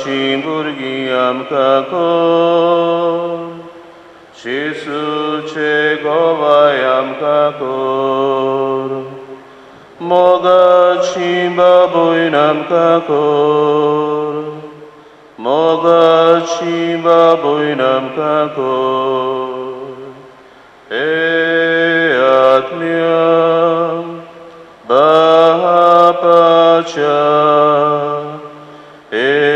मोगाची भुरगीं आमकां कोर, जेसूचे गोवाय आमकां कोर, मोगाची बाबूयन आमकां कोर, मोगाची बाबूयन आमकां कोर. हे आत्म्या बापाच्या, हे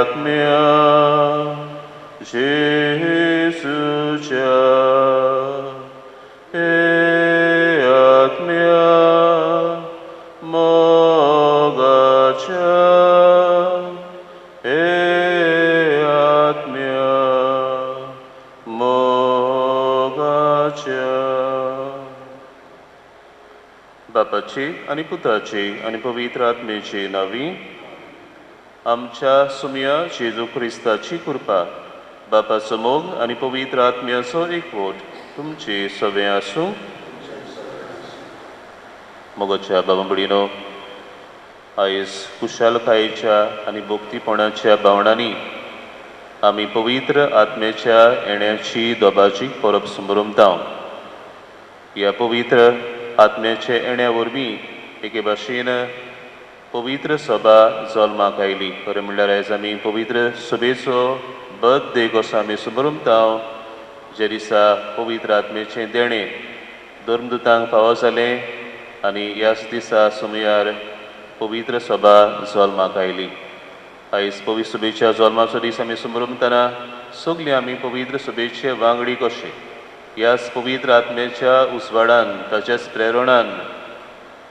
आत्म्या जेसूच्या, हे आत्म्या मोगाच्या, हे आत्म्या मोगाच्या. बापाची आणि पुत्राची आणि पवित्र आत्मेची नावी. आमच्या सुम्या जेजू क्रिस्ताची कृपा, बापाचो मोग आणि पवित्र आत्म्याचो एकवट तुमचे सगळे आसूं. मोगाच्या बाबा-भयणीनो, आयज कुशालकायेच्या आणि भक्तीपणाच्या भावनांनी आमी पवित्र आत्म्याच्या येण्याची दोबाची परब संभ्रमता. ह्या पवित्र आत्म्याच्या येण्या वरवीं एके भाशेन पवित्र सभा जल्माक आयली. खरें म्हणल्यार आयज आमी पवित्र सभेचो बर्थडे कसो आमी संभ्रमता, जे दिसा पवित्र आत्म्याचें देणें धर्मदुतांक फावो जालें आनी ह्याच दिसा सुमयार पवित्र सभा जल्माक आयली. आयज पवित्र सभेच्या जल्माचो दीस आमी संभ्रमतना सगळीं आमी पवित्र सभेचे वांगडी कशे ह्याच पवित्र आत्म्याच्या उजवाडान, ताच्याच प्रेरणान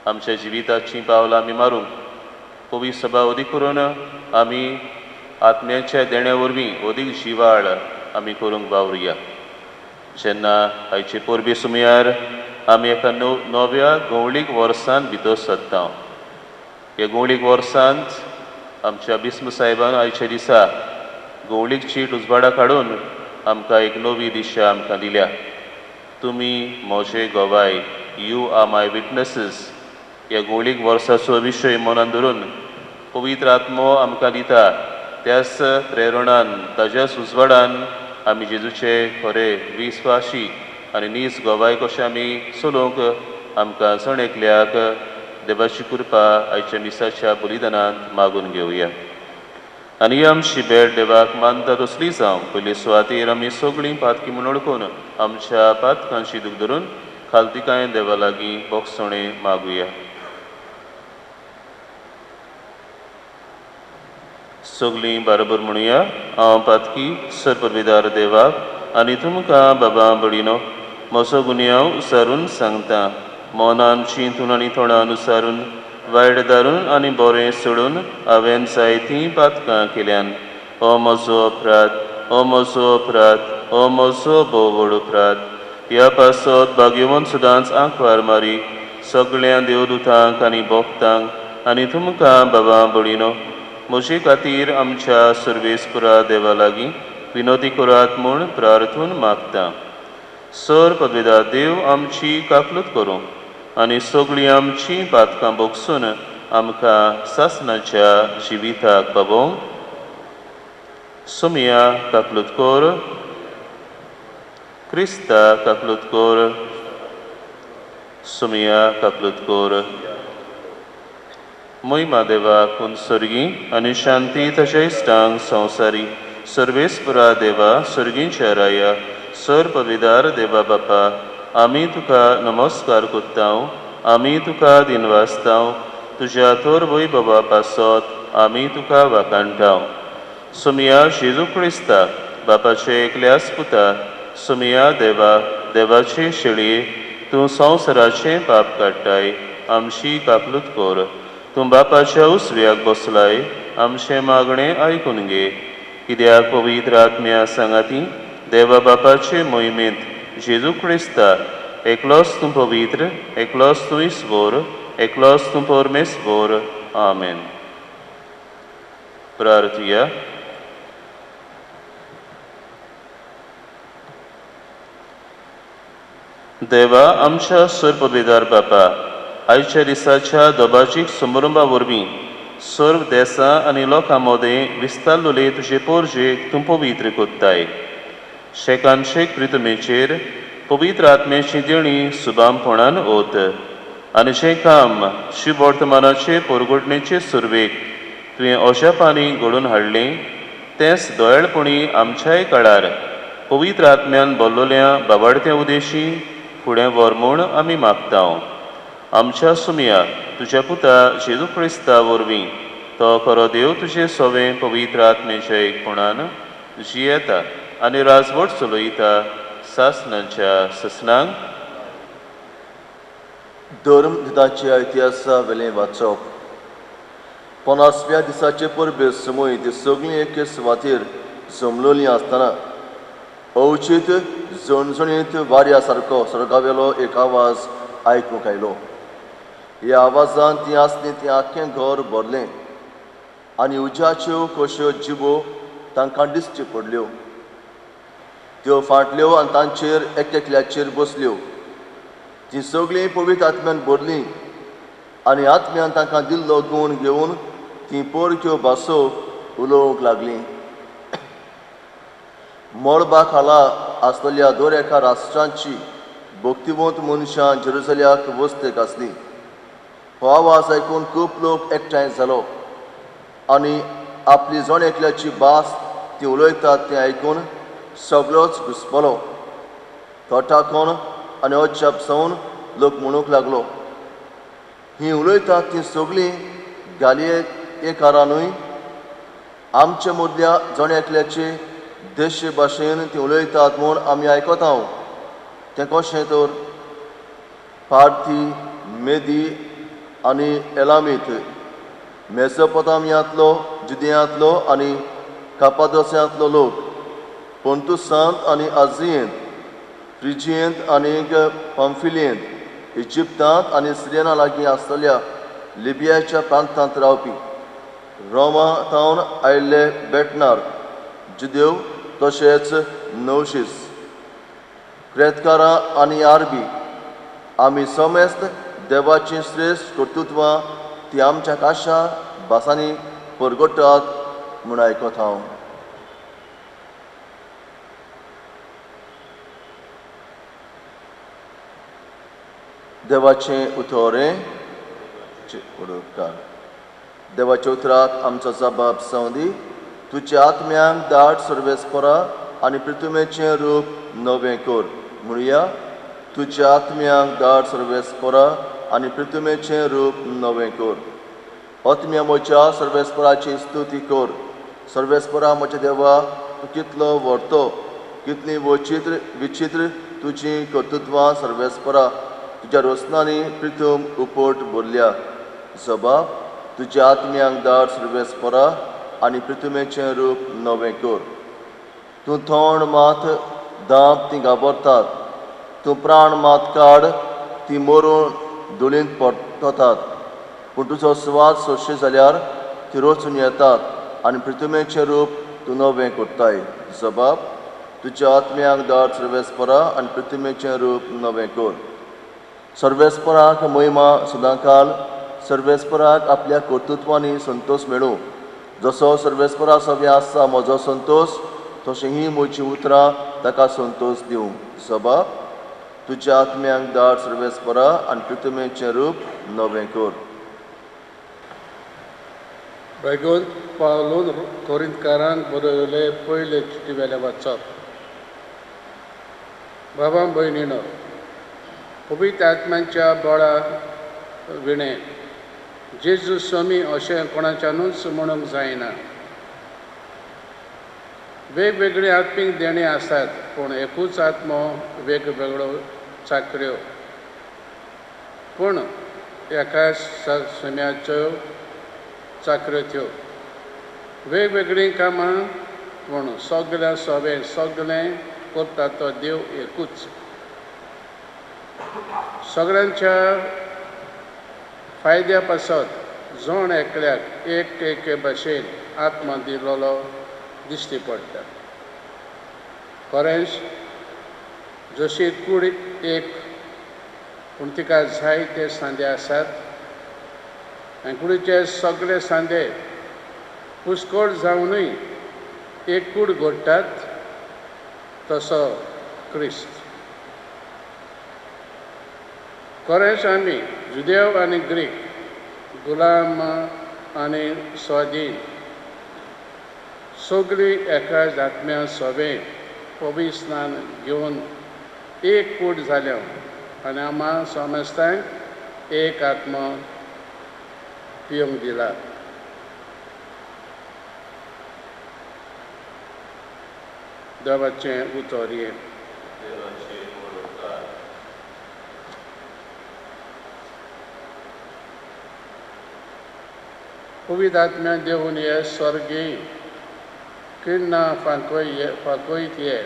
आमच्या जिविताचीं पावलां आमी मारूंक, पवित्र सभा अदीक करून आमी आत्म्याच्या देण्या वरवीं अदीक जिवाळ आमी करूंक वावुरया. जेन्ना आयचे परबे सुमयार आमी एका नव्या गवळीक वर्सांत भितर सरता. ह्या गवळीक वर्सांत आमच्या बिस्म साहेबान आयच्या दिसा गवळीक चीट उजवाडा काडून आमकां एक नवी दिशा आमकां दिल्या. तुमी म्हजे गोवाय, यू आर माय विटनेसीस. ह्या गवळीक वर्साचो विशय मनान धरून पवित्र आत्मो आमकां दिता. त्याच प्रेरणान, ताच्याच उजवाडान आमी जेजूचे खरे विस्वासी आनी नीज गोवाय कशें आमी चलूंक आमकां जण एकल्याक देवाची कृपा आयच्या मिसाच्या बलिदानांत मागून घेवया. आनी आमची भेट देवाक मानता तसली जावं. पयले सुवातेर आमी सगळीं पातकी म्हूण ओळखून आमच्या पातकांची दूख धरून खालतिकाय देवा लागीं बोगसणे मागुया. सगळीं बरोबर म्हणुया. हांव पातकी सरपरवेदार देवाक आनी तुमकां बाबा-भयणीनो म्हजो गुन्यांव उसारून सांगता. मोनान, चिंतून आनी तोंडान उसारून, वायट दारून आनी बरें सोडून हांवें जायतीं पातकां केल्यान. हो म्हजो अपराध, हो म्हजो अपराध, हो म्हजो भोव व्हड अपराध. ह्या पासत भाग्यवंत सदांच आंकवार मारी सगळ्या देवदूतांक आनी भक्तांक आनी तुमकां बाबा-भयणीनो म्हजे खातीर आमच्या सर्वेस्परा देवा लागीं विनोदी करात म्हूण प्रार्थून मागता. सर पदवेदार देव आमची काकलूत करूं आनी सगळीं आमचीं पातकां भोगसून आमकां सासणाच्या जिविताक पावोवंक. सुमया काकलूत कोर, क्रिस्ता काकलूत कोर, सुमया काकलूत कोर. महिमा देवाक सर्गी आनी शांती ताच्या इश्टांक संवसारी. सर्वेस्परा देवा, सर्गींच्या राया, सर पदवेदार देवा बापा, आमी तुका नमस्कार करता, आमी तुका दिनवासता. तुज्या थोर वैभवा पासत आमी तुका वाखाणटा. सुमया जेजू क्रिस्ता, बापाचे एकल्याच पुता, सुमया देवा, देवाचे शेळये, तूं संवसाराचें पाप काडटाय, आमची काकलूत कोर. तूं बापाच्या उसव्याक बसलाय, आमचें मागणें आयकून घे. कित्याक पवित्र आत्म्या सांगाती देवा बापाचे मोहिमेंत जेजू क्रिस्ता, एकलोच तूं पवित्र, एकलोच तूं ईश्वर, एकलोच तूं परमेश्वर. आमेन. प्रार्थया. देवा आमच्या सर पदवेदार बापा, आयच्या दिसाच्या दोबाचीक समारंभा वरवीं सर्व देसां आनी लोकां मदें विस्तारलोले तुजे पोरजेक तूं पवित्र कोत्ताय. शेकांशेक प्रितमेचेर पवित्र आत्म्याची देणी सुबामपणान ओत आनी जें काम शिव वर्तमानाचे परगोटणेचे सुरवेक तुवें ओशापांनी घडोवन हाडलें तेंच दोळाळपणी आमच्याय काळार पवित्र आत्म्यान बोल्लोल्या बाबाडत्या उदेशी फुडें व्हर म्हूण आमी मागतांव. आमच्या सुमया तुज्या पुता जेजू क्रिस्ता वरवीं तो खरो देव तुजें सोवें पवित्र आत्मेच्या एकपणान जियेता आनी राजवट चलयता सासणांच्या ससनांक. धर्म दिताच्या इतिहासा वेलें वाचप. 50व्या दिसाचे परबे समोय ती सगळीं एके सुवातेर जमलोलीं आसतना अवचीत जणजणीत वाऱ्या सारको सर्गावेलो एक आवाज आयकूंक आयलो. ह्या आवाजान ती आसली ती आख्खें घर भरलें आनी उज्याच्यो कश्यो जिबो तांकां दिश्टी पडल्यो. त्यो फाटल्यो आनी तांचेर एकल्याचेर बसल्यो. ती सगळीं पवित्र आत्म्यान भरलीं आनी आत्म्यान तांकां दिल्लो गूण घेवन ती परक्यो भासो उलोवंक लागलीं. मळबा खाला आसलेल्या दर एका राष्ट्रांची भक्तिवंत मनशां जेरुसल्याक वस्तेक आसलीं. हो आवाज आयकून खूब लोक एकठांय जालो आनी आपली जण एकल्याची भास ती उलयतात तें आयकून सगळोच घुस्पलो. तोटाकोन आनी अजाप जावन लोक म्हणूंक लागलो, ही उलयतात ती सगळीं गालियेकारांनूय आमच्या मदल्या जण एकल्याचे देशी भाशेन ती उलयतात म्हूण आमी आयकतांव. तें कशें तर पार्थी, मेदी आनी एलामीत, मेसोपोटामियांतलो, जुदियांतलो आनी कापादोसियांतलो लोक, पोंतुसांत आनी आजियेंत, फ्रिजियेंत आनी पंफिलियेंत, इजिप्तांत आनी सिरियाना लागीं आसलेल्या लिबियाच्या प्रांतांत रावपी, रोमा तावन आयिल्ले बेटनार, जुदेव तशेंच नवशीस, क्रेतकारां आनी आरबी, आमी समेस्त देवाची श्रेश्ठ कर्तृत्वां ती आमच्या काशा भासांनी परगटात म्हूण आयकत हांव. देवाचें उतोरें देवाच्या उतराक आमचो जबाब सवदी. तुज्या आत्म्यांक दाट सर्वेस्परा आनी पृथ्वीचें रूप नवें कर. म्हणुया, तुज्या आत्म्यांक दाट सर्वेस्परा आनी पृथ्वीचें रूप नवें कर. आत्म्या म्हज्या सर्वेस्पराची स्तुती कर. सर्वेस्परा म्हज्या देवा, तूं कितलो व्हरतो, कितली विचित्र तुजी कर्तृत्वां सर्वेस्परा. तुज्या रोसनांनी पृथ्वी उपट भरल्या. जबाब, तुज्या आत्म्यांक दाट सर्वेस्परा आनी पृथ्वीचें रूप नवें कर. तूं थोंड मात दांब ती घाबरतात. तूं प्राण मात काड ती मरून धुळींत पडटतात. पूण तुजो स्वाद सोंशी जाल्यार ती रचून येतात आनी पृथ्वीचें रूप तूं नवें करताय. जबाब, तुज्या आत्म्यांक दाट सर्वेस्परा आनी पृथ्वीचें रूप नवें कर. सर्वेस्पराक महिमा सदांकाल. सर्वेस्पराक आपल्या कर्तृत्वांनी संतोष मेळूं. जसो सर्वेस्परा सव्या आसा म्हजो संतोष, तशें ही म्हजी उतरां ताका संतोष दिवं. जबाब, तुज्या आत्म्यांक दाट सर्वेस्परा आनी पृथ्वीचें रूप नवें कर. बेगोन पावलून कोरिंतकारांक बरयले पयले चिटी वेले वाचप. बाबा भयणीनो, पवित्र आत्म्याच्या बळा विणे जेजू स्वामी अशें कोणाच्यानूच म्हणूंक जायना. वेगवेगळी आत्मीक देणी आसात, पूण एकूच आत्मो वेगवेगळ्यो चाकऱ्यो. पूण एकाच स्वाम्याच्यो चाकऱ्यो त्यो. वेगवेगळीं कामां, पूण सगल्या सोबे सगलें करता तो देव एकूच. सगळ्यांच्या फायद्या पासत जण एकल्याक एक एके भाशेन आत्मा दिलोलो दिश्टी पडटा. खरेंच जशी कूड एक, पूण तिका जायते सांदे आसात. आनी कुडीचे सगळे सांदे पुस्कोळ जावनूय एक कूड घोडटात तसो क्रिस्त. खरेंच आमी जुदेव आनी ग्रीक, गुलाम आनी स्वाधीन सगळीं एकाच आत्म्या सोबेन पवित्र स्नान घेवन एक कूड जाल्या आनी आम्हा समस्तांक एक आत्मा पिवंक दिला. देवाचें उतर हे. पवित्र आत्म्या देवून हे स्वर्गी किन्ना फांकोयत ये,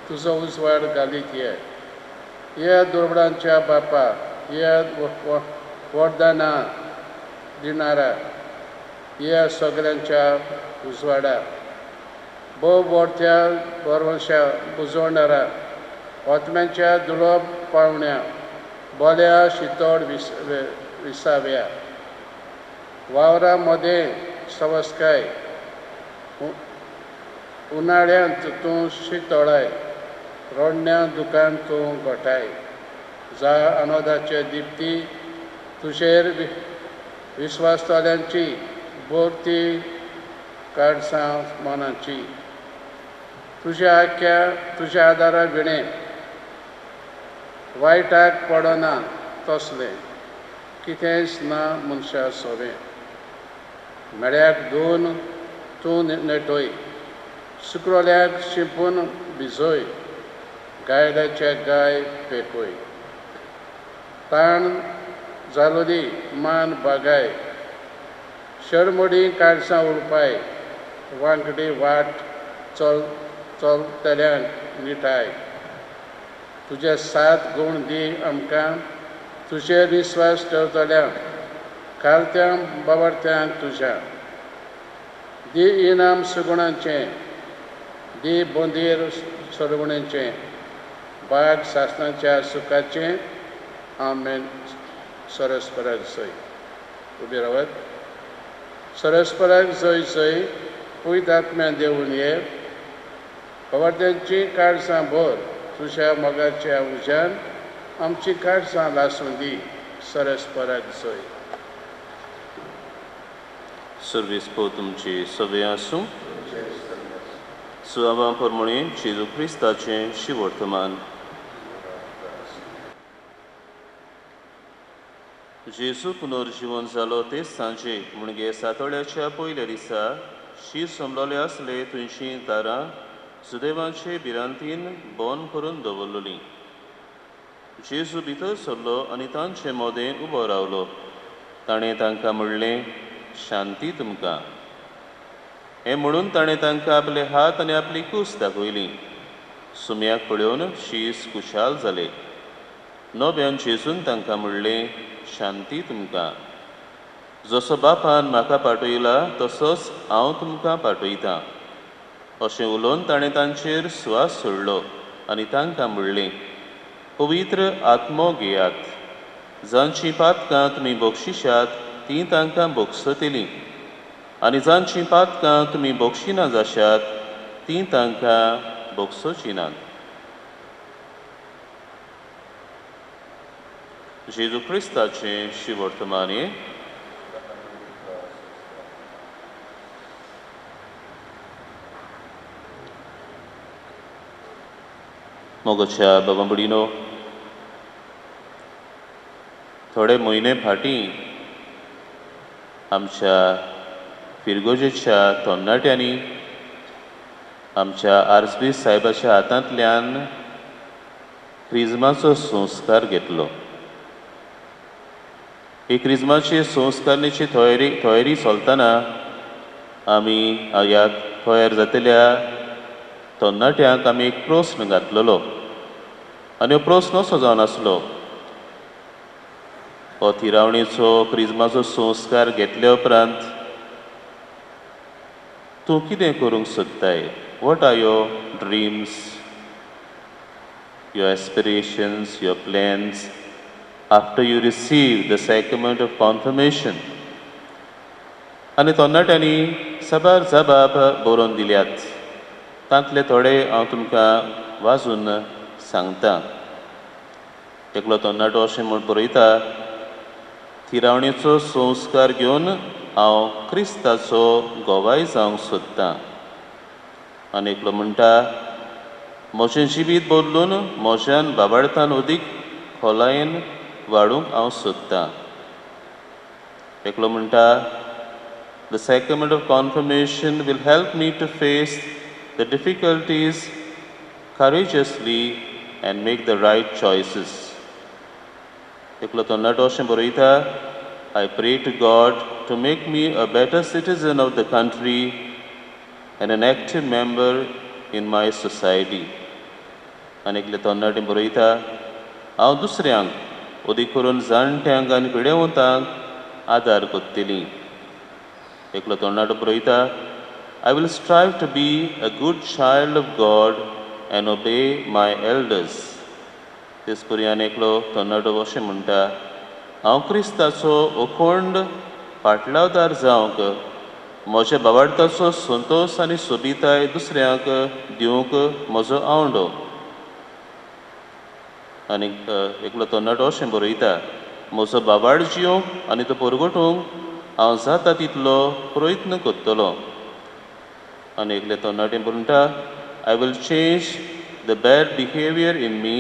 तुजो उजवाड घालीत ये. हे दुर्बळांच्या बापा, हे वरदानां दिनारा, हे सगळ्यांच्या उजवाडा, बोरत्या बरवंशा बुजवणारा, आत्म्यांच्या दुलोब पावण्या, बोल्या शितोड विसाव्या, वावरा मदें सवस्काय, उनाळ्यांत तूं शितोळाय, रोडण्या दुकान तूं गोठाय. जा अनोदाचे दिप्ती तुजेर विस्वासतल्यांची बोरती काडसां मनाची. तुज्या आदारा विणे वायटाक पडना तसलें कितेंच ना मनशा सोबें. मेळ्याक धुवन तूं नेटोय, सुकरोल्याक शिंपून भिजोय, गायड्याचे गाय पेकोय. ताण जालोली मान बागाय, शरमोडी काडसां उडपाय, वांगडी वाट चलतल्यांक निटाय. तुजे 7 गूण दी आमकां, तुजेर विस्वास ठेवतल्यांक, खालत्यांक बाबडत्यांक तुज्या. दी इनाम सुगुणांचें, दी बोंदीर सरवणेचें, बाग सासणाच्या सुखाचें. आमेन. सरस्पराक जय. उबी रावत. सरस्पराक जय जय. पवित्र आत्म्यान देवून ये. बाबडत्यांची काडसां भर तुज्या मोगाच्या उज्यान आमची काडसां लासून दी. सरस्पराक जय. सर्वेस्पो तुमची सवे आसूं. सुवाळा प्रमाणे जेजू क्रिस्ताचें शिवर्तमान. जेजू पुनर्जीवन जालो ते सांजे म्हणजे सातोळ्याच्या पयल्या दिसा शीर सोमलोले आसले तुमचीं दारां सुदैवाचे भिरांतीन बंद करून दवरलोलीं. जेजू भितर सरलो आनी तांचे मोदें उबो रावलो. ताणें तांकां म्हणलें, शांती तुमकां. हें म्हणून ताणें तांकां आपले हात आनी आपली कूस दाखयली. सुम्याक पळोवन शीस खुशाल जाले. नव्यान जेजून तांकां म्हणलें, शांती तुमकां. जसो बापान म्हाका पाठयला तसोच हांव तुमकां पाठयतां. अशें उलोवन ताणें तांचेर स्वास सोडलो आनी तांकां म्हणलें, पवित्र आत्मो घेयात. जांचीं पातकां तुमी बक्षिशात तीं तांकां बोगसतलीं आनी जांचीं पातकां तुमी बक्षिना जाशात तीं तांकां बोगसोचीं नात. जेजू क्रिस्ताचें शिवर्तमान हे. मोगाच्या बाबा भयणीनो, थोडे म्हयने फाटीं आमच्या फिरगोजेच्या तरणाट्यांनी आमच्या आर्चबिशप साहेबाच्या हातांतल्यान क्रिजमाचो संस्कार घेतलो. ही क्रिजमाची संस्कारण्याची तयारी चलतना आमी ह्या तयार जातल्या तरणाट्यांक आमी एक प्रस्न घातलेलो आनी हो प्रस्न असो जावन आसलो, हो तिरावणेचो क्रिजमाचो संस्कार घेतल्या उपरांत तूं कितें करूंक सोदताय? What are your dreams, your aspirations, your plans after you receive the sacrament of confirmation? आनी तरणाट्यांनी साबार जबाब बरोवन दिल्यात. तांतले थोडे हांव तुमकां वाचून सांगतां. एकलो तरणाटो अशें म्हूण बरयता, थिरावणेचो संस्कार घेवन हांव क्रिस्ताचो गोवाय जावंक सोदतां. आनी एकलो म्हणटा, म्हजें जिवीत बदलून म्हज्यान बाबार्थान अदीक खोलायेन वाडूंक हांव सोदतां. एकलो म्हणटा, The sacrament of confirmation will help me to face the difficulties courageously and make the right choices. एकलो तरणाटो अशें बरयता, I pray to God to make me a better citizen of the country and an active member in my society. आनी एकले तरणाटे बरयता, हांव दुसऱ्यांक अदीक करून जाणट्यांक आनी पिडेवंतांक आदार कोत्तली. एकलो तरणाटो बरयता, I will strive to be a good child of God and obey my elders. तेच पर्यान एकलो तरणाटो अशें म्हणटा, हांव क्रिस्ताचो अखंड फाटलावदार जावंक म्हज्या बाबार्थाचो संतोश आनी सोबिताय दुसऱ्यांक दिवंक म्हजो आवंडो. आनी एकलो तरणाटो अशें बरयता, म्हजो बाबाड जियोंक आनी तो परगटूंक हांव जाता तितलो प्रयत्न करतलो. आनी एकले तरणाटे म्हणटा, I will change the bad behavior in me,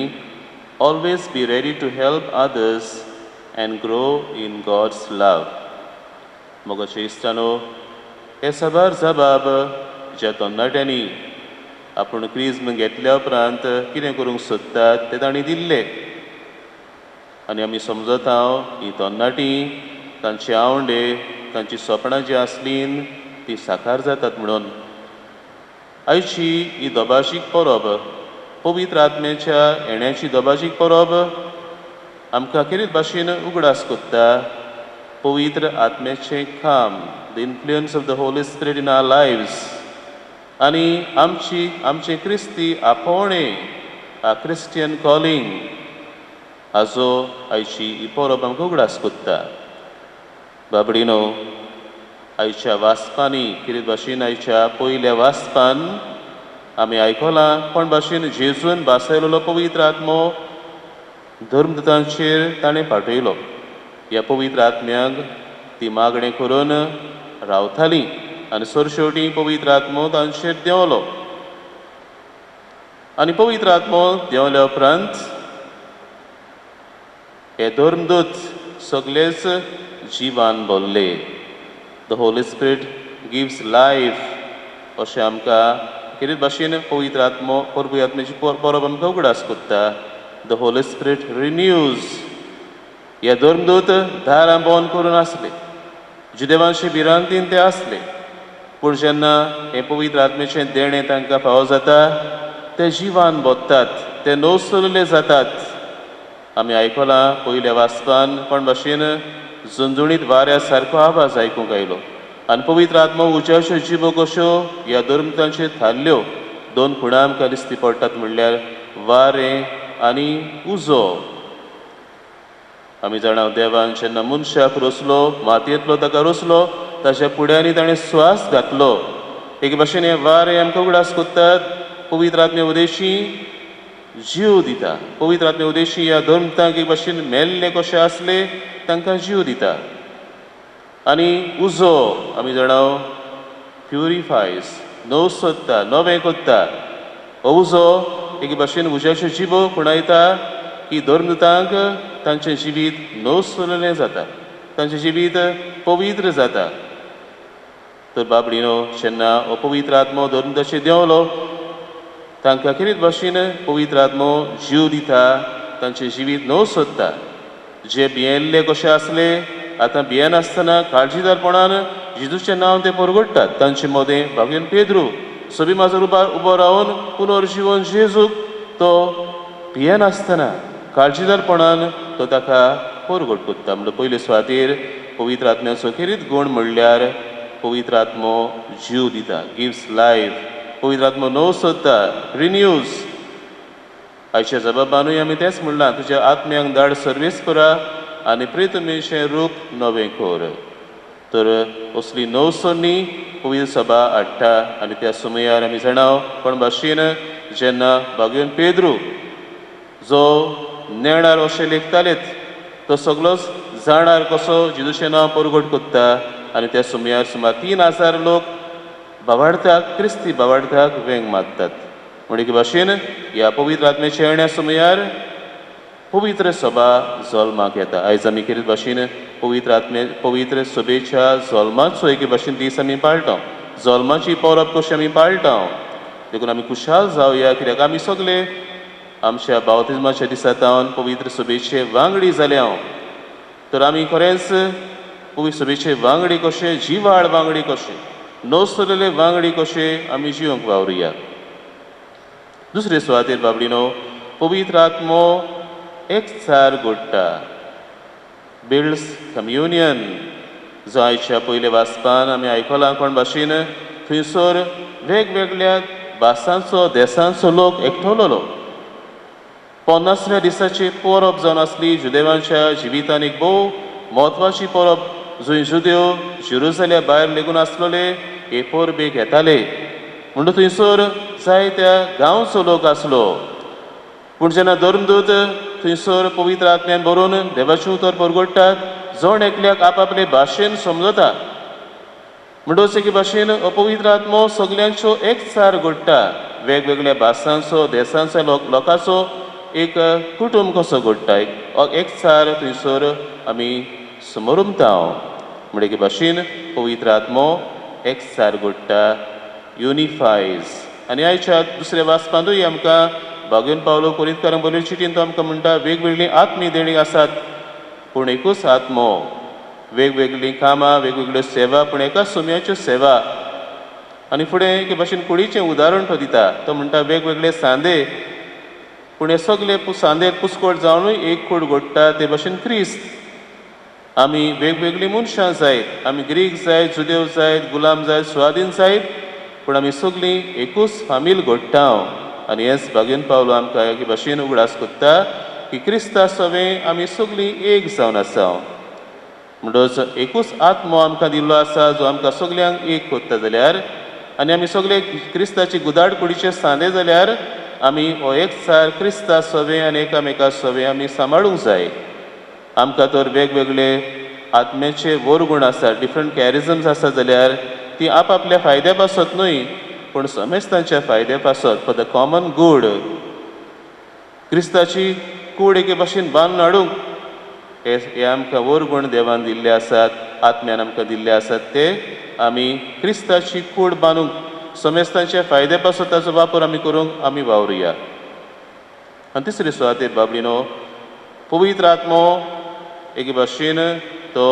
always be ready to help others and grow in God's love. मोगाचे इश्टानो, हे साबार जबाब ज्या तरणाट्यांनी आपूण क्रिस्म घेतल्या उपरांत कितें करूंक सोदतात ते तांणी दिल्ले. आनी आमी समजता ही तरणाटी तांचे आवंडे, तांची सपनां जीं आसलीं तीं साकार जातात म्हणून. आयची ही दोबाशीक परब, पवित्र आत्म्याच्या येण्याची दोबाशीक परब आमकां खेरीत भाशेन उगडास कोत्ता पवित्र आत्म्याचें काम, the influence of the holy spirit in our lives. आनी आमचें क्रिस्ती आपोवणें, आ क्रिस्टियन कॉलिंग हाजो आयची ही परब आमकां उगडास कोत्ता. बाबडीनो, आयच्या वाचपांनी कितें भाशेन आयच्या पयल्या वाचपान आमी आयकलां कोण भाशेन जेजून भासयलोलो पवित्र आत्मो धर्मदुतांचेर ताणें पाठयलो. ह्या पवित्र आत्म्याक ती मागणें करून रावतालीं आनी सरशेवटी पवित्र आत्मो तांचेर देंवलो. आनी पवित्र आत्मो देंवल्या उपरांत हे धर्मदूत सगळेच जिवान भरले. The holy spirit gives life अशें आमकां कितें भाशेन पवित्र आत्मो परबी आत्म्याची परब आमकां उगडास कोत्ता. The holy spirit renews. हे धर्मदूत दारां बंद करून आसले, जुदेवांचे भिरांतीन ते आसले, पूण जेन्ना हे पवित्र आत्म्याचें देणें तांकां फावो जाता ते जिवान बोत्तात, ते नवसुल्ले जातात. आमी आयकलां पयल्या वाचपान कोण भाशेन झुंजुणीत वाऱ्या सारको आवाज आयकूंक आयलो आनी पवित्र आत्मो उज्याच्यो जिबो कश्यो ह्या धर्मदूतांचेर थारल्यो. दोन खुणां आमकां दिश्टी पडटात म्हणल्यार वारें आनी उजो. आमी जाणा देवान जेन्ना मनशाक रोसलो, मातयेंतलो ताका रोसलो, ताच्या पुड्यांनी ताणें स्वास घातलो. एक भाशेन हें वारें आमकां उगडास कोत्तात, पवित्र आत्म्या उदेशी जीव दिता. पवित्र आत्म्या उदेशी ह्या धर्मदूतांक एक भाशेन मेल्ले कशे आसले तांकां जीव दिता. आनी उजो आमी जाणा प्युरिफायज, नव सोदता, नवें कोत्ता. हो उजो एक भाशेन उज्याच्यो जिबो खुणायता की धर्मदूतांक तांचें जिवीत नवसुल्लें जाता, तांचें जिवीत पवित्र जाता. तर बाबडीनो, जेन्ना हो पवित्र आत्मो धर्मदूताचेर देंवलो तांकां कितें भाशेन पवित्र आत्मो जीव दिता, तांचें जिवीत नव सोदता. जे भियेल्ले कशे आसले आतां भियेनासतना काळजीदारपणान जेजूचें नांव ते परगडटात. तांचे मदें भागेन पेद्रू सभी माजर उबो रावन पुनर्जीवन जेजूक तो भियेनासतना काळजीदारपणान तो ताका परगट कोत्ता. म्हणल्यार पयले सुवातेर पवित्र आत्म्याचो खेरीत गूण म्हणल्यार पवित्र आत्मो जीव दिता, गिव्स लायफ. पवित्र आत्मो नव सोदता, रिन्यूज. आयच्या जबाबानूय आमी तेंच म्हणलां, तुज्या आत्म्याक धाड सर्वेस्परा आनी प्रितमेचें रूप नवें कर. तर असली नवसोनी पवित्र सभा हाडटा आनी त्या सुमयार आमी जाणाव कोण भाशेन जेन्ना भाग्योन पेद्रू जो नेणार अशें लेखतालेत तो सगळोच जाणार कसो जेजूचें नांव परगट कोत्ता आनी त्या सुमयार सुमार 3000 लोक भावार्थाक क्रिस्ती भावार्थाक वेंग मागतात. म्हणजे भाशेन ह्या पवित्र आत्म्याच्या येण्या सुमयार पवित्र सभा जल्माक येता. आयज आमी कितें भाशेन पवित्र सभेच्या जल्माचो एके भाशेन दीस आमी पाळटा. जल्माची परब कशी आमी पाळटा देखून आमी खुशाल जावया कित्याक आमी सगळे आमच्या बावतिजमाच्या दिसांतावन पवित्र सभेचे वांगडी जाले हांव. तर आमी खरेंच पवित्र सभेचे वांगडी कशे जिवाळ वांगडी कशे नोसलेले वांगडी कशे आमी जिवंक वावरुया. दुसरे सुवातेर बाबडीनो पवित्र आत्मो एकचार घडटा बिल्ड्स कम्युनियन जो आयच्या पयले वाचपान आमी आयकलां कोण भाशेन थंयसर वेगवेगळ्या भासांचो देसांचो लोक एकठवलोलो. 50व्या दिसाची परब जावन आसली जुदेवांच्या जिवितान एक भोव म्हत्वाची परब. जंय जुदेव जेरुसलेम भायर लेगून आसलोले हे परबेक येताले म्हणून थंयसर जायत्या गांवचो लोक आसलो. पूण जेन्ना धर्मदूत थंयसर पवित्र आत्म्यान बरोवन देवाचें उतर परगडटात जण एकल्याक आपआपले भाशेन समजता म्हणटच एके भाशेन अपवित्र आत्मो सगल्यांचो एकचार घडटा. वेगवेगळ्या भासांचो देसांचो लोकांचो एक कुटुंब कसो घडटा एकचार थंयसर आमी समरुमता. म्हणजे एके भाशेन पवित्र आत्मो एकचार घडटा युनिफायज. आनी आयच्या दुसऱ्या वाचपांतूय आमकां भाग्योन पावलो कोरिंथकारांक बरयल्ले चिठीन तो आमकां म्हणटा वेगवेगळी आत्मी देणी आसात पूण एकूच आत्मो. वेगवेगळीं कामां वेगवेगळ्यो सेवा पूण एकाच सुमयाच्यो सेवा. आनी फुडें एके भाशेन कुडीचें उदाहरण तो दिता. तो म्हणटा वेगवेगळे सांदे पूण हे सगळे सांदे पुस्कोट जावनूय एक कूड घडटा ते भाशेन क्रिस्त. आमी वेगवेगळीं मनशां जायत आमी ग्रीक जायत जुदेव जायत गुलाम जायत स्वाधीन जायत पूण आमी सगळीं एकूच फामील घडटा. आनी हेच भाग्योन पावलो आमकां एके भाशेन उगडास कोत्ता की क्रिस्ता सवें आमी सगळीं एक जावन आसा. म्हणटच एकूच आत्मो आमकां दिल्लो आसा जो आमकां सगल्यांक एक कोत्ता जाल्यार आनी आमी सगळे क्रिस्ताची गुदाड कुडीचे सांदे जाल्यार आमी हो एकचार क्रिस्ता सवें आनी एकामेका सवें आमी सांबाळूंक जाय. आमकां तर वेगवेगळे आत्म्याचे वरगूण आसात डिफरंट कॅरिजम्स आसा जाल्यार ती आपआपल्या फायद्या पासत न्हय पूण समेस्तांच्या फायद्या पासत फॉर द कॉमन गूड. क्रिस्ताची कूड एके भाशेन बांदून हाडूंक हे आमकां वरगूण देवान दिल्ले आसात आत्म्यान आमकां दिल्ले आसात ते आमी क्रिस्ताची कूड बांदूंक समेस्तांच्या फायद्या पासत ताचो वापर आमी करूंक आमी वावरुया. आनी तिसरे सुवातेर बाबडीनो पवित्र आत्मो एके भाशेन तो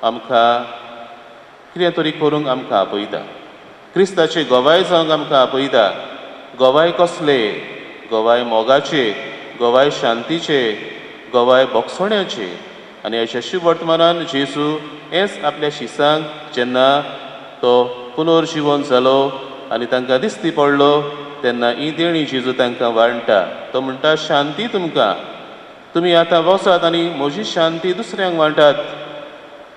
आमकां कितें तरी करूंक आमकां आपयता. क्रिस्ताचे गोवाय जावंक आमकां आपयता. गोवाय कसले? गोवाय मोगाचे, गोवाय शांतीचे, गोवाय बोगसोण्याचे. आनी अशा शुभ वर्तमानान जेजू हेंच आपल्या शिसांक जेन्ना तो पुनर्जीवन जालो आनी तांकां दिश्टी पडलो तेन्ना ही देणी जेजू तांकां वांडटा. तो म्हणटा शांती तुमकां. तुमी आतां वचात आनी म्हजी शांती दुसऱ्यांक वांटात.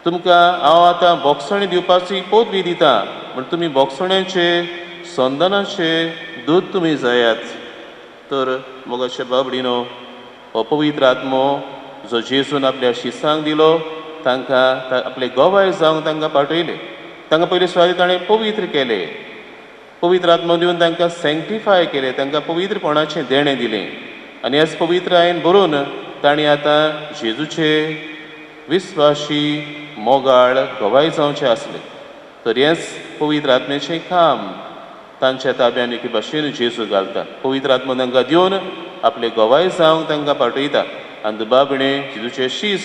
तुमकां हांव आतां बोगसणी दिवपाची पदवी दिता म्हण तुमी बोगसण्याचे संदनाचे दूद तुमी जायात. तर मोगाच्या बाबडीनो हो पवित्र आत्मो जो जेजून आपल्या शिसांक दिलो तांकां आपले गोवाय जावंक तांकां पाठयले. तांकां पयलीं सुवातेर ताणें पवित्र केले. पवित्र आत्मो दिवन तांकां सँक्टिफाय केले. तांकां पवित्रपणाचें देणें दिलें. आनी हेच पवित्र आयन बरोवन तांणी आतां जेजूचे विस्वाशी मोगाळ गोवाय जावचे आसले. तर हेंच पवित्र आत्म्याचें काम तांच्या ताब्यान एके भाशेन जेजू घालता. पवित्र आत्मो तांकां दिवन आपले गोवाय जावंक तांकां पाठयता. आनी दुबाबिणे जेजूचे शीस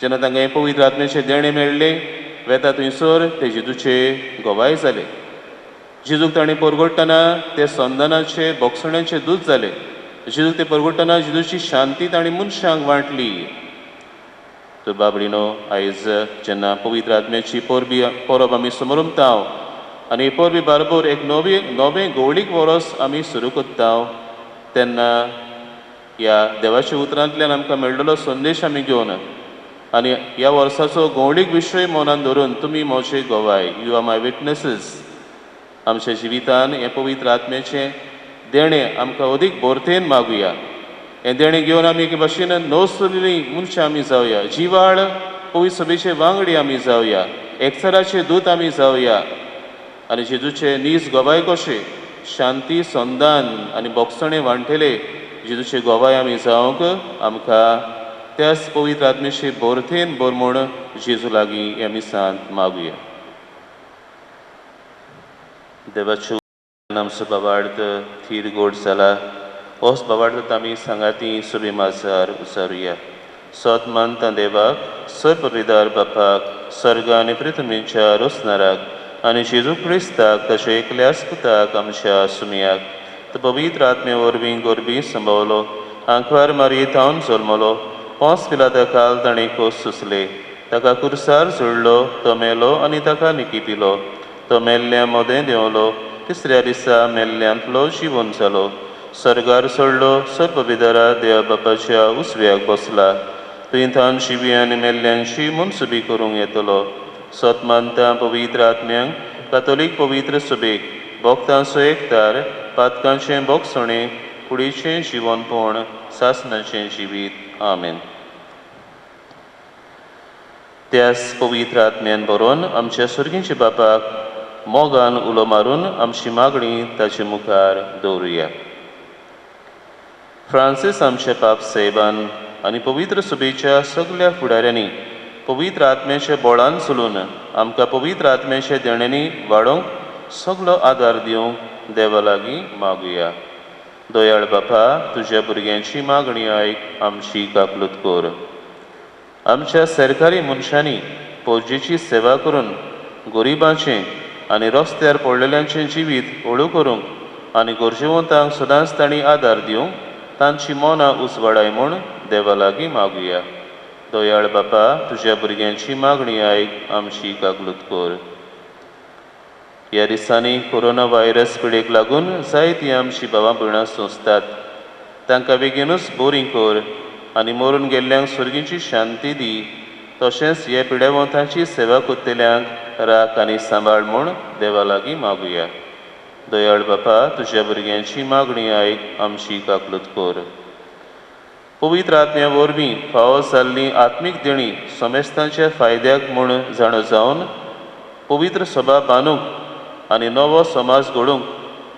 जेन्ना तांकां हें पवित्र आत्म्याचें देणें मेळ्ळें वेता थंयसर ते जेजूचे गोवाय जाले. जेजूक ताणें परगडटना ते संदनाचे बोगसण्याचें दूद जालें. जेजूक ते परगडटना जेजूची शांती ताणें मनशांक वांटली. तर बाबडीनो आयज जेन्ना पवित्र आत्म्याची परब आमी समरुमता आनी ही परबी बरोबर एक नवें गवळीक वरस आमी सुरू कोत्ता तेन्ना ह्या देवाच्या उतरांतल्यान आमकां मेळिल्लो संदेश आमी घेवन आणि ह्या वर्साचो गवळीक विशय मनान धरून तुमी मोचे गोवाय, यू आर माय विटनेसीस. आमच्या जिवितान हे पवित्र आत्म्याचें देणें आमकां अदीक बोरतेन मागुया. हें देणें घेवन आमी एके भाशेन नवसुलिली मनशां आमी जावया, जिवाळ पवित्र सभेचे वांगडी आमी जावया, एकचाराचे दूत आमी जावया आनी जेजूचे नीज गोबाय कशे शांती संदान आनी बोगसणे वांटेले जेजूचे गोबाय आमी जावंक आमकां त्याच पवित्र आत्म्याचे बोरतेन बोर म्हूण जेजू लागीं ह्या मिसांत मागुया. देवाच्यो आमचो बाबार्थ थीर गोड जाला. होच बाबार्थ आमी सांगाती सुबे माजार उसारुया. सोत मानता देवाक, सर्पविदार बापाक, स्वर्ग आनी पृथ्वीच्या रोसनाराक आनी जेजू क्रिस्ताक ताचे एकल्याच पुताक आमच्या सुमयाक तो पवित्र आत्मे वरवीं गोरबी संभवलो, आंखवार मारयेतावन जल्मलो, पोंस पिलाता काल ताणें कोस सुसले, ताका कुर्सार जोडलो, तो मेलो आनी ताका निकिपिलो, तो मेल्ल्या मोदें देंवलो, तिसऱ्या दिसा मेल्ल्यांतलो जिवंत जालो, स्वर्गार सोडलो, सर्पविदारा देवा बापाच्या उसव्याक बसला, तुयेंतान शिबी आनी मेल्ल्यांची मनसुबी करूंक येतलो. सोत मानता पवित्र आत्म्यांक, कातोलीक पवित्र सभेक, भोगतांचो एकतार, पातकांचें बोगसणें, कुडीचें जिवनपण, सासणाचें जिवीत. आमेन. त्याच पवित्र आत्म्यान बरोवन आमच्या सुर्गीच्या बापाक मोगान उलो मारून आमची मागणी ताचे मुखार दवरुया. फ्रांसीस आमच्या पाप साहेबान आनी पवित्र सभेच्या सगळ्या फुडाऱ्यांनी पवित्र आत्म्याच्या बोळान चलून आमकां पवित्र आत्म्याच्या देण्यांनी वाडोवंक सगळो आदार दिवंक देवा लागीं मागुया. दयाळ बापा, तुज्या भुरग्यांची मागणी आयक, आमची काकलूत कर. आमच्या सरकारी मनशांनी फौजेची सेवा करून गरिबांचें आनी रस्त्यार पडलेल्यांचें जिवीत हळू करूंक आनी गरजेवंतांक सदांच तांणी आदार दिवंक तांची मनां उजवाडाय म्हूण देवा लागीं मागुया. दयाळ बापा, तुज्या भुरग्यांची मागणी आयक, आमची काकलूत कर. ह्या दिसांनी कोरोना व्हायरस पिडेक लागून जायतीं आमची भावां भयणां सोंसतात. तांकां बेगीनूच बरी कर आनी मरून गेल्ल्यांक स्वर्गीची शांती दी. तशेंच ह्या पिडेवंतांची सेवा कोत्तेल्यांक राख आनी सांबाळ म्हूण देवा लागीं मागुया. दयाळ बापा, तुज्या भुरग्यांची मागणी आयक, आमची काकलूत कर. पवित्र आत्म्या वरवीं फावो जाल्लीं आत्मीक देणी समेस्तांच्या फायद्याक म्हूण जाणो जावन पवित्र सभा बांदूंक आनी नवो समाज घडोवंक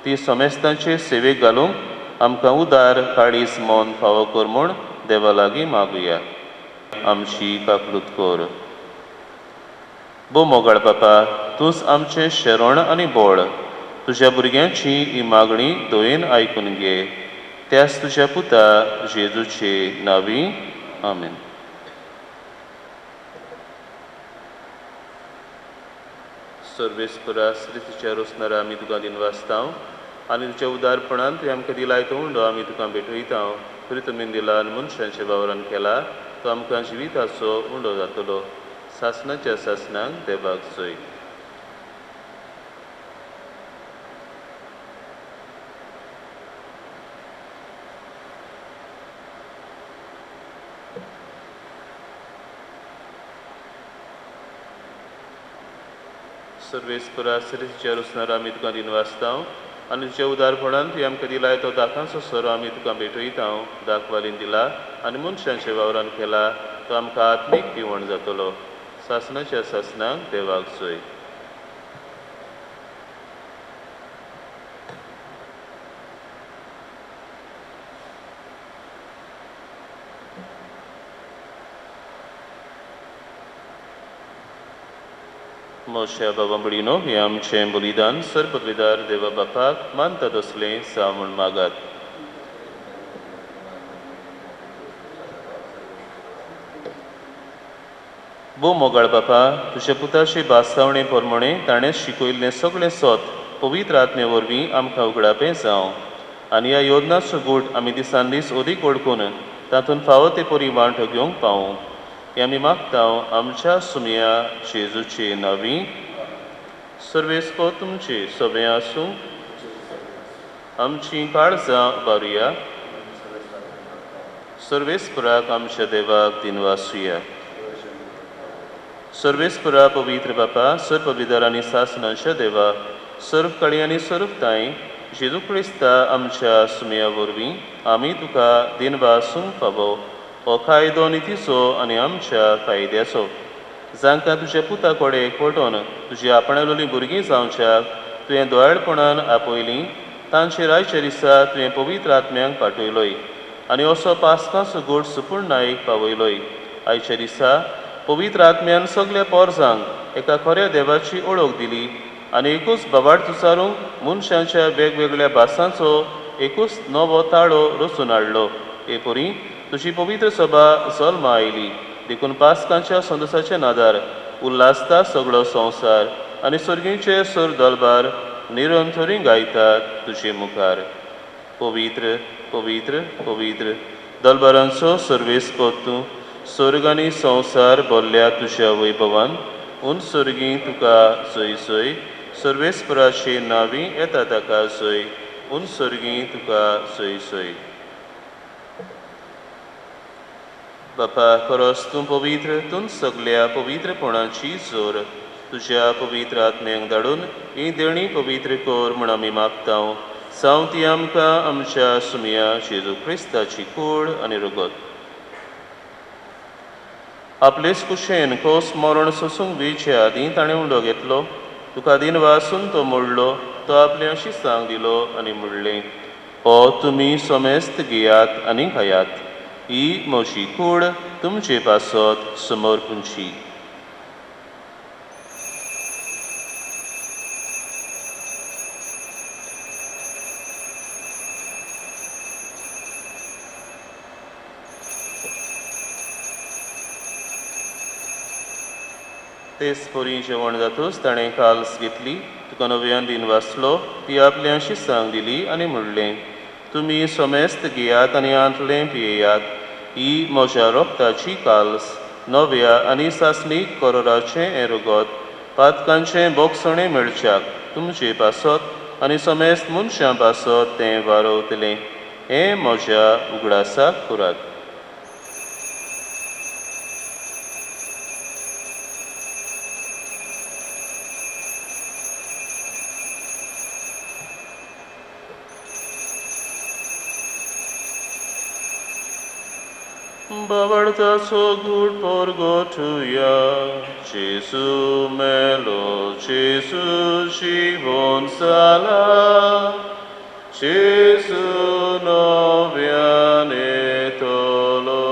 ती समेस्तांचे सेवेक घालूंक आमकां उदार काळीज मोन फावो कर म्हूण देवा लागीं मागुया. आमची काकलूत कर. बो मोगाळ बापा, तूंच आमचें शरण आनी बोळ. तुज्या भुरग्यांची ही मागणी दोयेन आयकून घे. त्याच तुज्या पुता जेजूचे नांवी. आमेन. सर्वेस्परा श्रीतीच्या रोसनारा आमी तुका दिनवासतांव आनी तुज्या उदारपणान तुवें आमकां दिलाय तो उंडो आमी तुका भेटयतांव. तरी तुमी दिला आनी मनशांच्या वावरान केला तो आमकां जिविताचो उंडो जातलो. सासणाच्या सासणांक देवाक जय. सर्वेस्परा श्रीतीच्या रोसनारा आमी तुका दिनवासतांव आनी तुज्या उदारपणान तुवें आमकां दिलाय तो दाखांचो सोरो आमी तुका भेटयतांव. दाखवालीन दिला आनी मनशांच्या वावरान केला तो आमकां आत्मीक पिवण जातलो. सासणाच्या सासणांक देवाक जय. मोशा बाबांबडीनो हे आमचें बलिदान सर्पविदार देवा बापाक मानता तसलें सा म्हूण मागात. बो मोगाळ बापा, तुज्या पुताची बासावणे प्रमाणे ताणें शिकयल्लें सगळें सोत पवित्र आत्मे वरवीं आमकां उगडापें जावं आनी ह्या योजनाचो गूट आमी दिसान दीस अदीक ओळखून तातूंत फावो ते परी वांटो घेवंक पावूं हें आमी मागतांव आमच्या सुमया जेजूचे नांवी. सर्वेस्पो तुमचे सभे आसूं. आमची काळजां उबारुया. सर्वेस्पराक आमच्या देवाक दिनवासुया. सर्वेस्परा पवित्र बापा सर्व पवित्र आनी सासनाच्या देवा सर्व कळी आनी सर्व ताई जेजू क्रिस्ता आमच्या सुमया वरवीं आमी तुका दिनवासूंक फावो हो कायदो नितीचो आनी आमच्या फायद्याचो जांकां तुज्या पुता कोडे एकवटोन तुजी आपणालोली भुरगीं जावच्याक तुवें दोळाळपणान आपयलीं तांचे रायच्या दिसा तुवें पवित्र आत्म्यांक पाठयलोय आनी असो पास्कांचो गोड सुपूर्णायक पावयलोय आयच्या दिसा पवित्र आत्म्यान सगळ्या पोरसांक एका खऱ्या देवाची ओळख दिली आनी एकूच बाबाड तुसारूंक मनशांच्या वेगवेगळ्या भासांचो एकूच नवो ताळो रचून हाडलो हे परी तुजी पवित्र सभा जल्मा आयली देखून पास्कांच्या संदसाचे नादार उल्हासता सगळो संवसार आनी सर्गीचे सर दलबार निरंतरी गायतात तुजे मुखार पवित्र पवित्र पवित्र दलबारांचो सर्वेस्पद तूं स्वर्ग आनी संवसार भरल्या तुज्या वैभवान उन सर्गी तुका जय जय सर्वेस्पराची नांवी येता ताका जय उन सर्गी तुका जय जय बापा खरोच तूं पवित्र तूं सगळ्या पवित्रपणाची जोर तुज्या पवित्र आत्म्यांक धाडून ही देणी पवित्र कोर म्हण आमी मागतां जावं ती आमकां आमच्या सुमया जेजू क्रिस्ताची कूड आनी रगत आपलेच कुशेन कोस मरण सोसूंक वेच्या आदीं ताणें उंडो घेतलो तुका दिन वासून तो मोडलो तो आपल्या शिसांक दिलो आनी म्हणलें हो तुमी सोमेस्त घेयात आनी खायात ही म्हजी कूड तुमचे पासत समोर पुंची तेच पोरी जेवण जातूच ताणें काल्स घेतली तुका नव्यान दिन वाचलो ती आपल्या शिसांक दिली आनी म्हणलें तुमी सोमेस्त घेयात आनी आंतलें पियेयात ही म्हज्या रोगताची काल्स नव्या आनी सासणीक कोरोराचें हें रगत पातकांचें बोगसणें मेळच्याक तुमचे पासत आनी सोमेस्त मनशां पासत तें वारोवतलें हें म्हज्या उगडासाक करात बावडताचो गूड पोरगो ठुया जेजू मेलो जेजू जिवन जाला जेजू नव्यान येतलो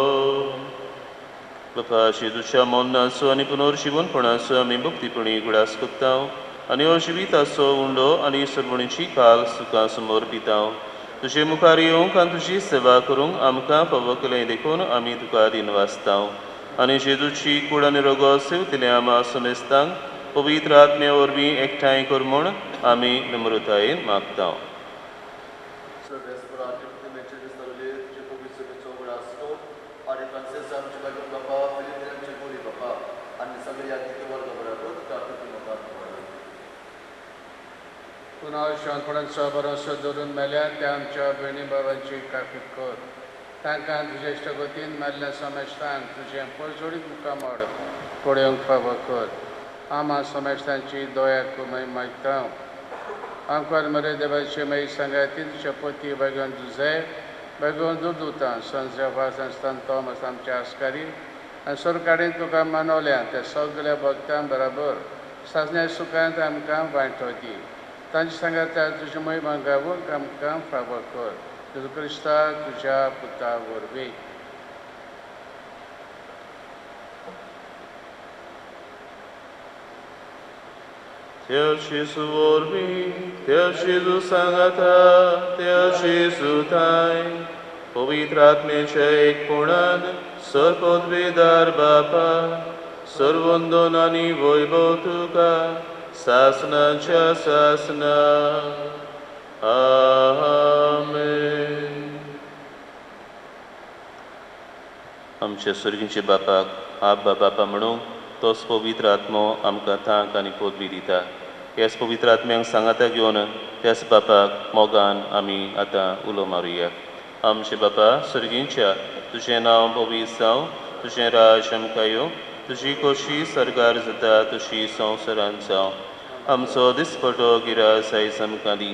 बापा जेजूच्या मोन्नाचो आनी पुनर्जीवनपणाचो आमी भक्तीपणी गुडास करता आनी हो जिविताचो उंडो आनी सरवणीची काल सुखां समोर पिता तुजे मुखार येवंक आनी तुजी सेवा करूंक आमकां फावो केलें देखून आमी तुका दिन वाचता आनी जेजूची कूड आनी रगत सेवतले आमा समेस्तांक पवित्र आत्म्या वरवीं एकठांय कर म्हूण आमी नम्रतायेन मागता पुन्हा शांतपणाचा भरोसा धरून मेल्यार त्या आमच्या भयणी भावांची काकूट कर तांकां तुज्या इश्टगतीन मेल्ल्या समेस्तांक तुजें पळजोडीक मुखामळ पळोवंक फावो कर आमा समेस्तांची दया कुमाय मागता आमकां मरे देवाचे मागीर सांगाती तुज्या पती बेगोन तुजे बेगोन दुतां संजय वासनास्तान तोमस आमचे आस्कारी आनी सरकारीन तुका मानवल्या त्या सगळ्या भक्तां बरोबर साजण्या सुखांत आमकां वांटो दी तांचे सांगाता तुजी महिमा गावूंक आमकां फावो कर जेजू क्रिस्ता तुज्या पुता वरवीं त्या जेजू वरवीं त्या जेजू सांगाता त्या जेजू थाय पवित्र आत्मेच्या एकपणान सर्वोद्वेदार बापा सर्वोंदोन आनी वैभव तुका सासनाच्या सासना आमेन आमच्या सर्गीचे बापाक आब्बा बापा म्हणून तोच पवित्र आत्मो आमकां थांक आनी पदवी दिता ह्याच पवित्र आत्म्यांक सांगाता घेवन त्याच बापाक मोगान आमी आतां उलो मारुया आमचे बापा सर्गींच्या तुजें नांव पवित्र जावं तुजें राज आमकां येवं तुजी कोशी सरकार जाता तशी संवसारांत जावं. आमचो दिसपटो गिरास आयज आमकां दी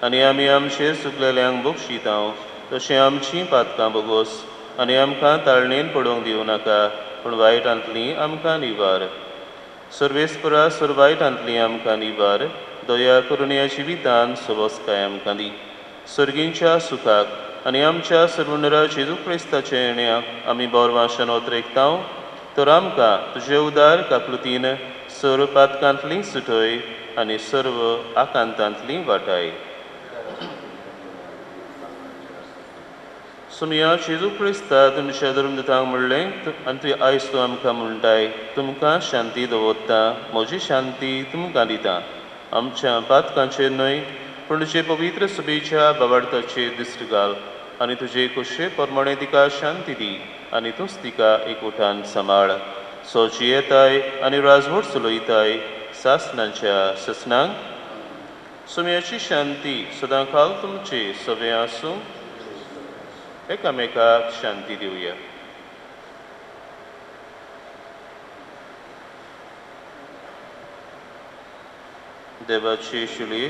आनी आमी आमचेर चुकलेल्यांक बक्षितांव तशें आमचीं पातकां बोगोस आनी आमकां ताळणेन पडोवंक दिवं नाका पूण वायटांतलीं आमकां निवार. सर्वेस्परा सुरवायटांतलीं आमकां निवार दया करून ह्या जिवितांत सुवस्काय आमकां दी. सर्गींच्या सुखाक आनी आमच्या सर्वुनरा जेजू क्रिस्ताच्या येण्याक आमी बोरवाशान ओतरेकतांव तर आमकां तुजे उदार काकलुतीन सर्व पातकांतलीं सुटय आनी सर्व आकांतांतलीं वाटाय. सुमया जेजू क्रिस्ता तुमच्या धर्मदूतांक म्हणलें आनी आयज तूं आमकां म्हणटाय तुमकां शांती दवरता म्हजी शांती तुमकां दिता. आमच्या पातकांचेर न्हय पूण तुजे पवित्र सुबेच्या बाबार्थाचेर दिश्ट घाल आनी तुजे कुशे प्रमाणे तिका शांती दी आनी तूंच तिका एकवटान सांबाळ. सोजी येताय आनी राजवट चलयताय सासणांच्या ससनांक. सुमयाची शांती सदां काल तुमचे सवे आसूं. एकामेकाक शांती दिवया. देवाची शुली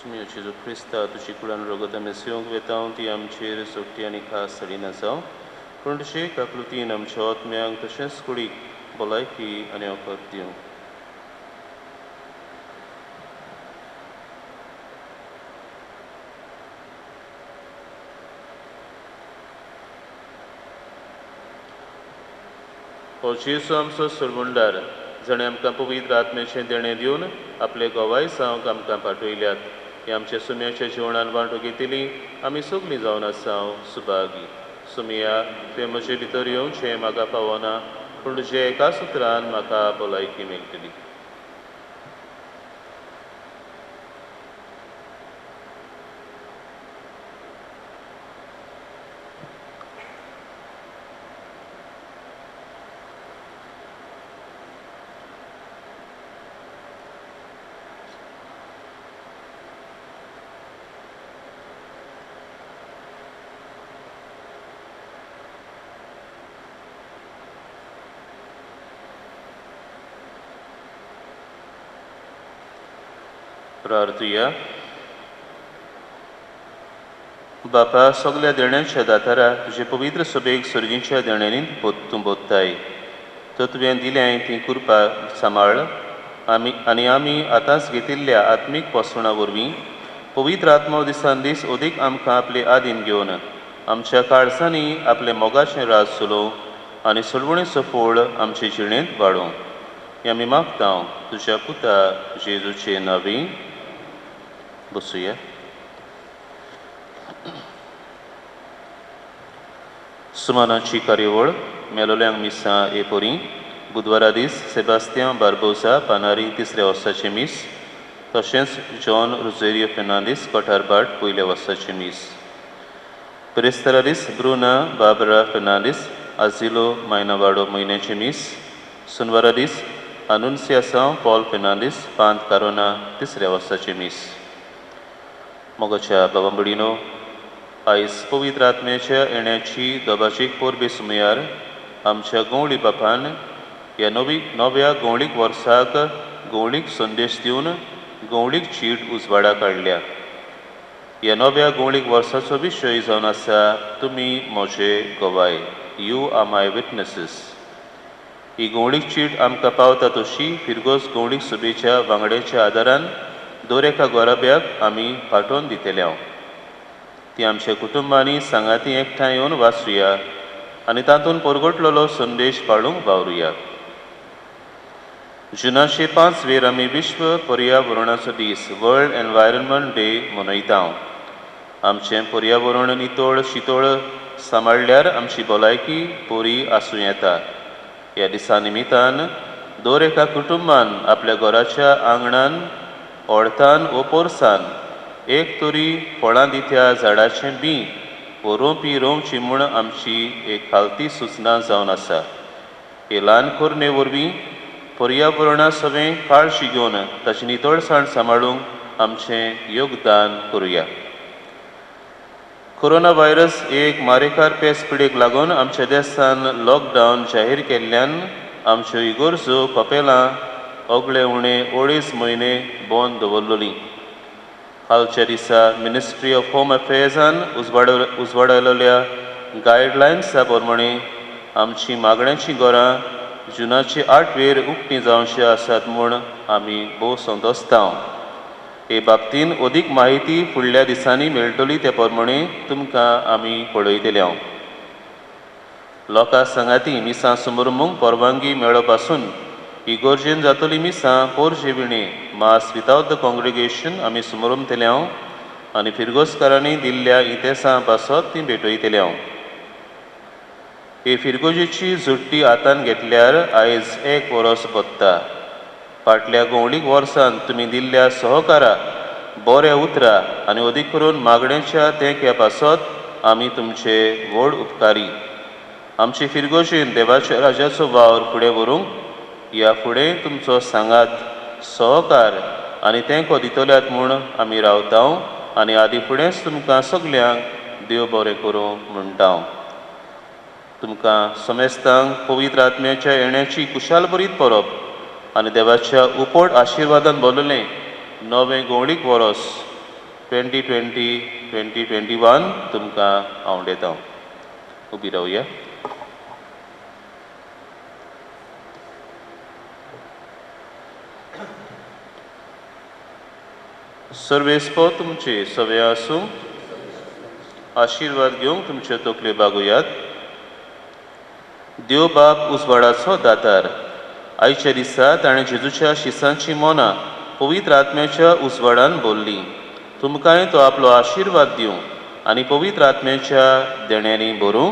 सुमया जेजू क्रिस्ता तुजी कुळान रगत आमी सेवंक वेतांव ती आमचेर सोटी आनी खास सडी नाजावं पूण तुजे काकलुतीन आमच्या आत्म्यांक तशेंच कुडीक भलायकी आनी वखद दिवं. हो जेजू आमचो सुरवंडार जणें आमकां पवित्र आत्म्याचें देणें दिवन आपले गोवाय सावंक आमकां पाठयल्यात. हे आमच्या सुमयाच्या जिवणान वांटो घेतिली आमी सगलीं जावन आसांव सुभागी. सुमया तुवें म्हजे भितर येवचें म्हाका पावना पूण तुजे एका सुत्रान म्हाका भलायकी मेळटली. प्रार्थुया. बापा सगल्या देण्याच्या दातारा तुजे पवित्र सभेक सर्गींच्या देण्यांनी तूं बोधताय. तर तुवें दिलें ती कृपा सांबाळ आनी आमी आतांच घेतिल्ल्या आत्मीक पोसणा वरवीं पवित्र आत्मो दिसान दीस ओदीक आमकां आपले आदीन घेवन आमच्या काळजांनी आपले मोगाचें राज चलोव आनी सलवणेचो फोळ आमचे जिणेंत वाडोवं. हें आमी मागतांव तुज्या पुता जेजूचे नांवी. बसुया. सुमानाची कार्यावळ मेलोल्यांक मिसां एपोरी बुधवारा दीस सेबास्तियान बार्बोसा पानारी तिसऱ्या वर्साचे मीस तशेंच जॉन रोझेरियो फेर्नांदीस कोठारबाट पयल्या वर्साचे मीस. पेरेस्तारा दीस ब्रुना बार्बरा फेर्नांदीस आजिलो मायनावाडो म्हयन्याचे मीस. सुनवारा दीस अनुन्सियासांव पॉल फेर्नांदीस पांत कारोना तिसऱ्या वर्साचे मीस. मोगाच्या बाबांबडीनो आयज पवित्र आत्म्याच्या येण्याची दोबाचीक पोरबे सुमयार आमच्या गवळी बापान ह्या नव्या गवळीक वर्साक गवळीक संदेश दिवन गवळीक चीट उजवाडाक हाडल्या. ह्या नव्या गवळीक वर्साचो विशय जावन आसा तुमी म्हजे गोवाय. You are my witnesses. ही गवळीक चीट आमकां पावता तशी फिरगोस गवळीक सभेच्या वांगड्याच्या आदारान दर एका गोराब्याक आमी पाठोवन दितल्यांव. ती आमच्या कुटुंबांनी सांगाती एकठांय येवन वाचुया आनी तातूंत परगटलेलो संदेश पाळूंक वावरुया. जुनाचे 5 वेर आमी विश्व पर्यावरणाचो दीस वर्ल्ड एनवायरनमेंट डे मनयतांव. आमचें पर्यावरण नितळ शितळ सांबाळल्यार आमची भलायकी बरी आसूं येता. ह्या दिसा निमितान दर एका कुटुंबान आपल्या घराच्या आंगणान ओडतान वो पोरसान एक तरी फळां दित्या झाडाचें बी वो रोंपी रोवची म्हूण आमची एक खालती सुचना जावन आसा. हे ल्हान कोरणे वरवीं पर्यावरणा सवें काळजी घेवन ताची नितळसाण सांबाळूंक आमचें योगदान करुया. कोरोना व्हायरस एक मारेकार पेस पिडेक लागून आमच्या देशान लॉकडावन जाहीर केल्ल्यान आमच्यो इगोर्जो कपेलां ओगळे उणें 2.5 म्हयने बंद दवरलोलीं. हालच्या दिसा मिनिस्ट्री ऑफ होम अफेर्सान उजवाडायलेल्या गायडलायन्सा प्रमाणे आमची मागण्यांची घरां जुनाचे 8 वेर उक्तीं जावचीं आसात म्हूण आमी भोव संतोसतांव. हे बाबतींत अदीक म्हायती फुडल्या दिसांनी मेळटली ते प्रमाणे तुमकां आमी कळयतले. लोकां सांगाती मिसां समारंभांक परवानगी मेळो पासून इगोर्जेन जातली मिसां पोरजेविणे मास विथआउट द कॉंग्रिगेशन आमी समारंभ आनी फिरगोसकारांनी दिल्ल्या इतेसां पासत ती भेटयतले. हे फिरगोजेची जुट्टी हातान घेतल्यार आयज 1 वरस बत्ता. फाटल्या गवळीक वर्सान तुमी दिल्ल्या सहकारा बरे उतरा आनी अदीक करून मागण्यांच्या तेंक्या पासत आमी तुमचे व्हड उपकारी. आमचे फिरगोजेन देवाच्या राजाचो वावर फुडें व्हरूंक ह्या फुडें तुमचो सांगात सहकार आनी तेंको दितल्यात म्हूण आमी रावता आनी आदी फुडेंच तुमकां सगल्यांक देव बरें करूं म्हणटा. तुमकां समेस्तांक पवित्र आत्म्याच्या येण्याची कुशाल बरीत परब आनी देवाच्या उपट आशिर्वादान भरलेलें नवें गवळीक वरस 2020-2021 तुमकां हांव दितां. उबी रावया. सर्वेस्पो तुमचे सवे आसूं. आशिर्वाद घेवंक तुमचे तकले बागुयात. देव बाप उजवाडाचो दातार, आयच्या दिसा ताणें जेजूच्या शिसांची मोना पवित्र आत्म्याच्या उजवाडान भरलीं. तुमकांय तो आपलो आशिर्वाद दिवं आनी पवित्र आत्म्याच्या देण्यांनी भरूं.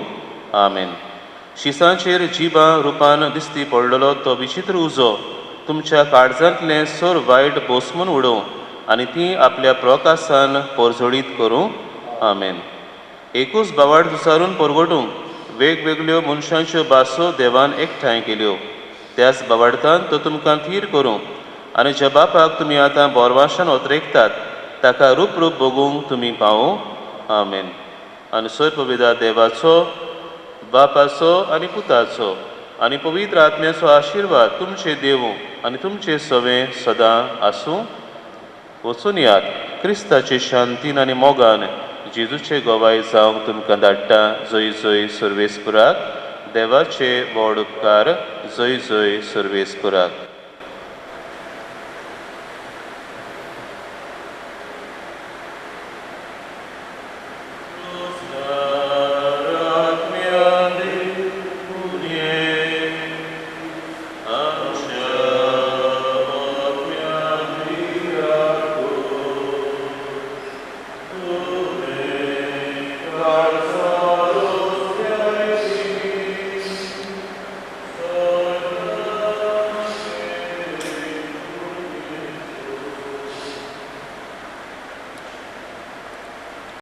आमेन. शिसांचेर जिबां रुपान दिसती पडलेलो तो विचित्र उजो तुमच्या काळजांतलें सर वायट भोसमून उडोवं आनी ती आपल्या प्रकाशान परजळीत करूं. आमेन. एकूच बावाड दुसारून परगटूंक वेगवेगळ्यो मनशांच्यो भासो देवान एकठांय केल्यो. त्याच बावाडतान तो तुमकां थीर करूं आनी ज्या बापाक तुमी आतां बोरवाशान ओतरेकतात ताका रूप बगूंक तुमी पावूं. आमेन. आनी सोय पवित्र देवाचो, बापाचो आनी पुताचो आनी पवित्र आत्म्याचो आशिर्वाद तुमचे देवूं आनी तुमचे सवें सदां आसूं. वचून यात. क्रिस्ताचे शांतीन आनी मोगान जेजूचे गोवाय जावंक तुमकां धाडटा. जय जय सर्वेस्पुराक. देवाचे व्हड उपकार. जय जय सर्वेस्पुराक.